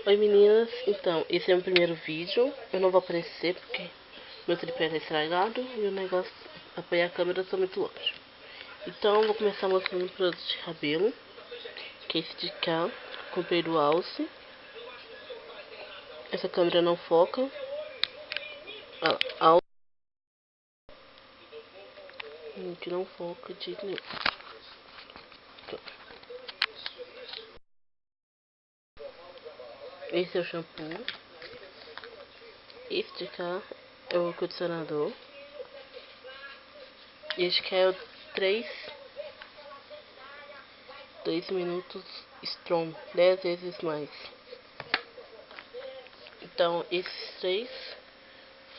Oi meninas, então esse é o meu primeiro vídeo. Eu não vou aparecer porque meu tripé tá estragado e o negócio apoiar a câmera tá muito longe. Então eu vou começar mostrando o produto de cabelo, que é esse de cá. Comprei do Alce. Essa câmera não foca. Que não foca de nenhum. Esse é o shampoo. Esse de cá é o condicionador. Este que é o 3 minutos strong, 10 vezes mais. Então esses 3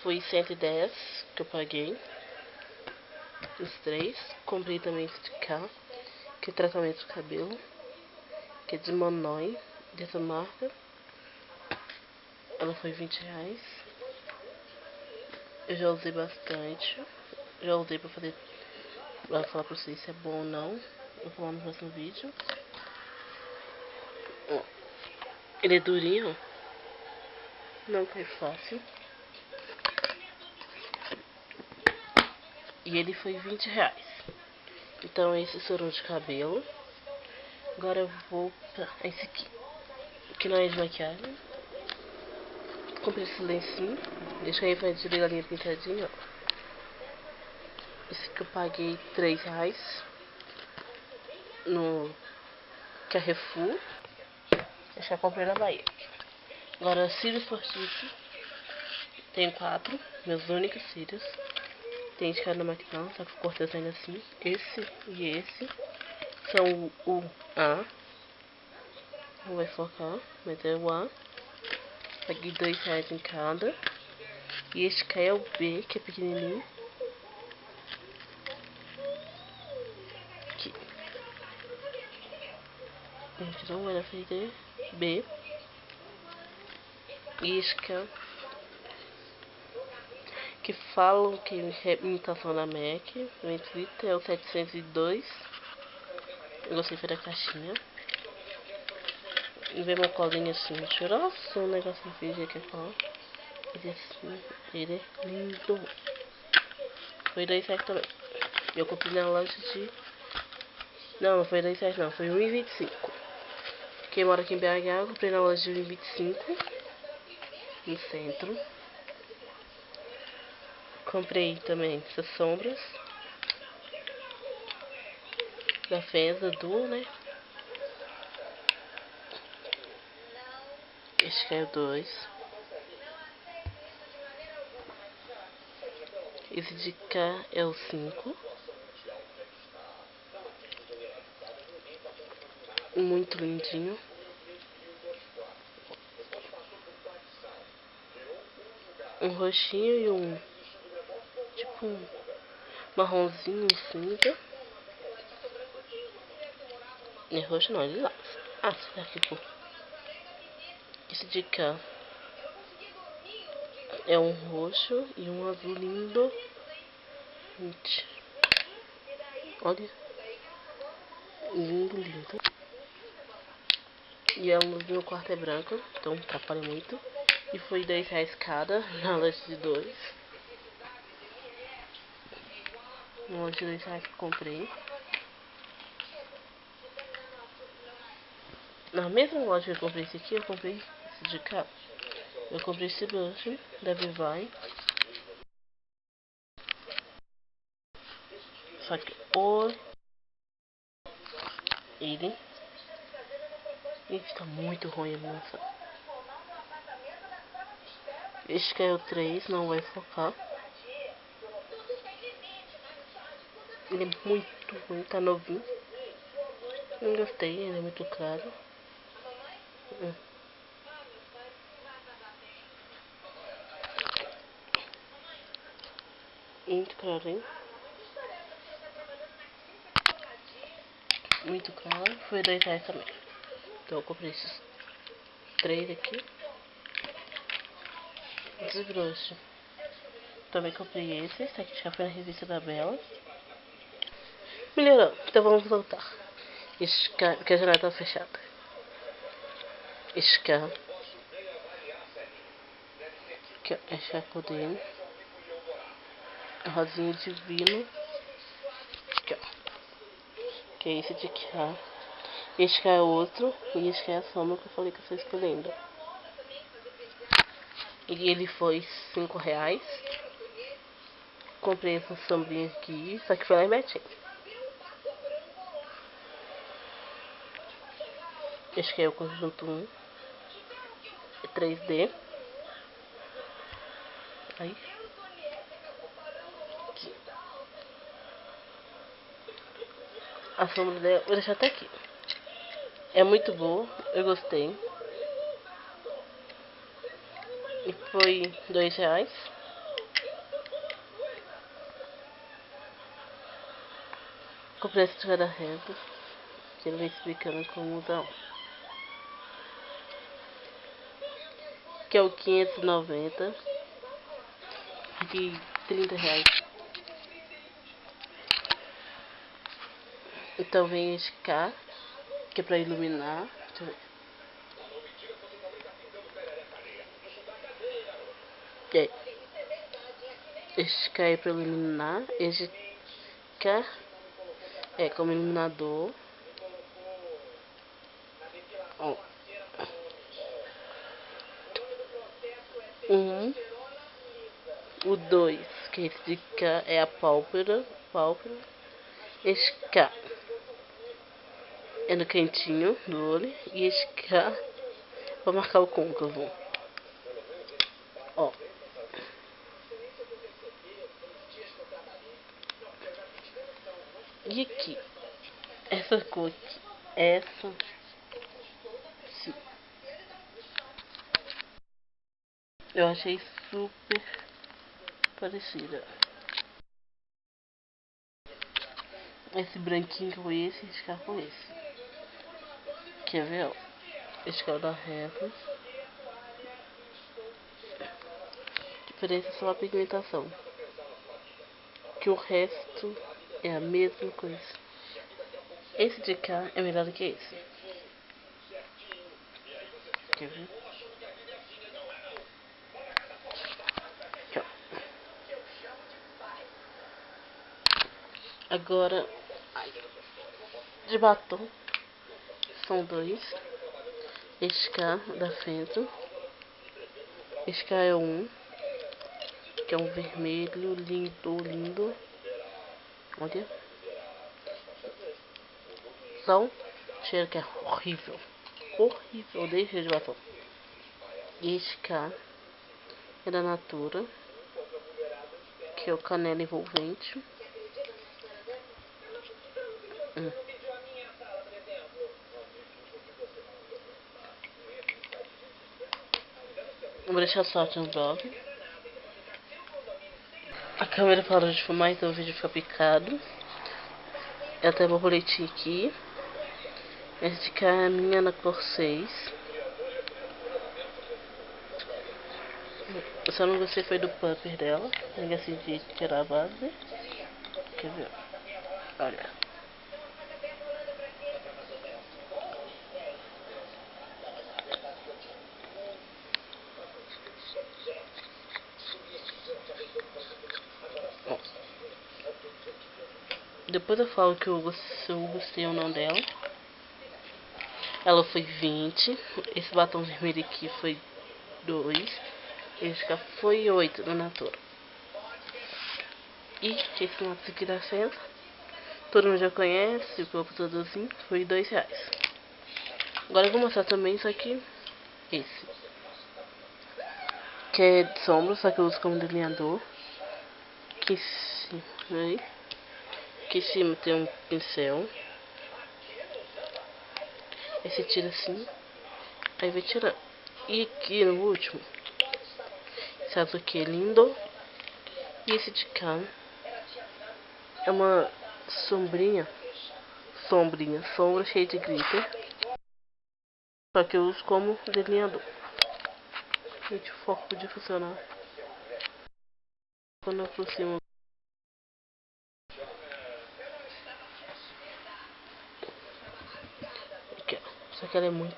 foi 110 que eu paguei. Os 3. Comprei também esse de cá, que é tratamento de cabelo, que é de Monoi, dessa marca. Ela foi R$20. Eu já usei bastante. Já usei pra falar pra vocês se é bom ou não. Vou falar no próximo vídeo. Ele é durinho. Não foi fácil. E ele foi R$20. Então esse sorão de cabelo. Agora eu vou pra esse aqui, que não é de maquiagem. Comprei esse lencinho. Deixa aí fazer de galinha pintadinha, ó. Esse que eu paguei R$3 no Carrefour. Esse eu comprei na Bahia. Agora cílios postiços. Tenho 4, meus únicos cílios. Tem de cada maquinão, só que eu cortei ainda assim. Esse e esse são o A. Não vai focar, mas é o A. Paguei R$2 em cada. E este cá é o B, que é pequenininho. Aqui. Gente, não vai na frente. B. E este cá, que falam que é imitação da MAC. No Twitter é o 702. Eu gostei foi da caixinha. E vem uma colinha assim, cheirosa, um negocinho de fingir que é cola. Ele assim, ele é lindo. Foi R$2 também. Eu comprei na loja de... Não foi R$2 não, foi R$1,25. Quem mora aqui em BH, eu comprei na loja de R$1,25. No centro. Comprei também essas sombras. Da Feza Duo, né? Este que é o 2. Esse de cá é o 5. Muito lindinho. Um roxinho e um... tipo um marronzinho, um cinza. É roxo não, é lilás. Ah, será que for? Esse de cá é um roxo e um azul lindo. Gente, olha. Lindo, lindo. E a luz do meu quarto é branca, então atrapalha muito. E foi R$10 cada, na loja de 2. Na loja de R$2 que eu comprei. Na mesma loja que eu comprei esse aqui, eu comprei esse de cá. Eu comprei esse blush da Vivai. Só que ele tá muito ruim a moça. Este que é o 3, não vai focar. Ele é muito ruim, tá novinho. Não gostei, ele é muito claro. Muito claro, hein? Muito claro. Foi R$10 também. Então eu comprei esses 3 aqui. Desbroxo. Também comprei esse. Esse aqui já foi na revista da Bela. Melhorou. Então vamos voltar. Esticar, porque a janela tá fechada. Esticar. Aqui, ó. É chacoalhinho. Rosinha divino. Aqui, ó. Que é esse de cá. Este cá é outro. E este cá é a sombra que eu falei que eu estou escolhendo. E ele foi R$5. Comprei essa sombrinha aqui. Só que foi lá em Betim. Este aqui é o conjunto 1. É 3D. Aí. Aqui. A sombra dela, vou deixar até aqui. É muito boa, eu gostei. E foi R$2. Comprei esse de reta, que ele vem explicando como usar. Que é o 590 de R$30. Então vem este cá, que é pra iluminar. Deixa eu ver. E aí? Este cá é pra iluminar. Este cá é como iluminador. Ó. O 2, que é esse de cá, é a pálpebra. Este cá é no cantinho do olho. E este cá pra marcar o côncavo. Ó. E aqui, essa cor aqui, essa, sim, eu achei super parecida. Esse branquinho com esse cá com esse. Quer ver, ó? Esse cá é o da Revlon. A diferença é só a pigmentação. Que o resto é a mesma coisa. Esse de cá é melhor do que esse. Quer ver? Aqui, ó. Agora, de batom, são 2. Este cá da Fenton. Este cá é um, que é um vermelho lindo. Olha. São cheiro que é horrível. Odeio cheiro de batom. Este cá é da Natura, que é o canela envolvente. Vou deixar só no blog. A câmera parou de filmar, então o vídeo fica picado. Eu até borboletinha aqui. Esse de cá é a minha na cor 6. Eu só não gostei foi do pumper dela. Eu decidi tirar a base. Quer ver? Olha. Ó. Depois eu falo que eu gostei ou não dela. Ela foi 20. Esse batom vermelho aqui foi 2. Esse cá foi 8 da Natura. E esse lápis aqui da Fenton, todo mundo já conhece, o corpo todo assim, foi R$2. Agora eu vou mostrar também isso aqui. Esse. Que é de sombra, só que eu uso como delineador. Aqui em cima, aí. Aqui em cima tem um pincel. Aí você tira assim. Aí vai tirar. E aqui no último, esse azul aqui é lindo. E esse de cá é uma sombra cheia de glitter. Só que eu uso como delineador. Gente, o foco podia funcionar. Quando eu aproximo. Só que ela é muito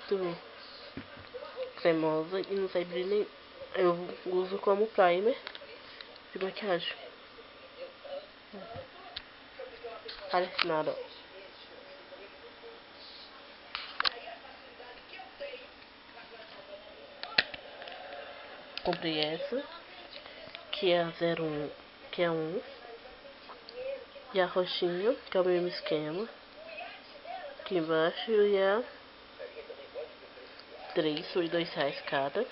cremosa e não sai brilho nem. Eu uso como primer de maquiagem. Parece nada, ó. Comprei essa, que é a 01, que é 1. E a roxinha, que é o mesmo esquema. Aqui embaixo, e a 3, foi R$2 cada.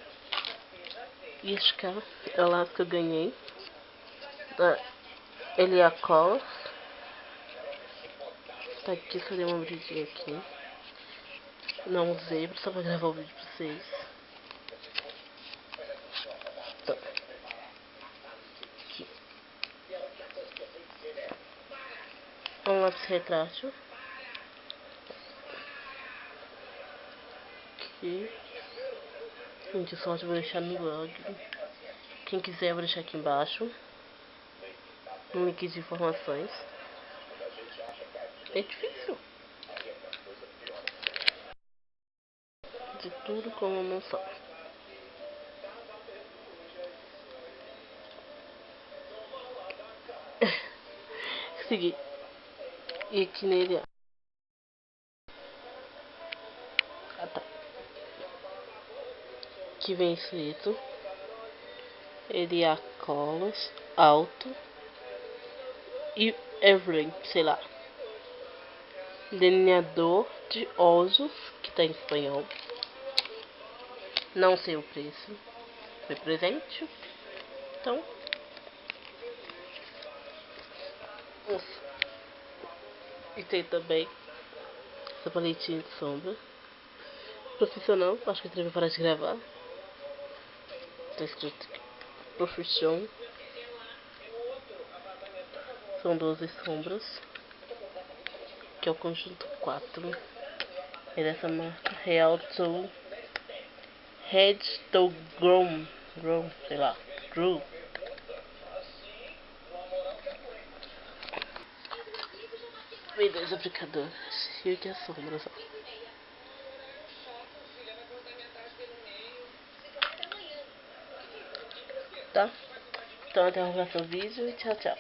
E este cá é o laço que eu ganhei. Ele é a cola. Tá aqui, só dei uma abridinha aqui. Não usei, só pra gravar o vídeo pra vocês. Tá. Aqui. Um lápis retrátil. Aqui. Gente, o som eu vou deixar no blog. Quem quiser, eu vou deixar aqui embaixo. Um link de informações. É difícil. De tudo como não só. Segui. E aqui nele, ó. Ah, tá. Que vem escrito. Ele é a colas, alto e Evelyn, sei lá. Delineador de olhos, que tá em espanhol. Não sei o preço. Foi presente. Então. Nossa. E tem também essa paletinha de sombra. Profissional, acho que eu tenho que parar de gravar. Tá escrito aqui. Profissão. São 12 sombras. Que é o conjunto 4. É dessa marca Real Tool. Head to Grow, sei lá. Grow. Vem 2 aplicadores. E aqui as sombras, ó. Tá? Então até o próximo vídeo e tchau, tchau.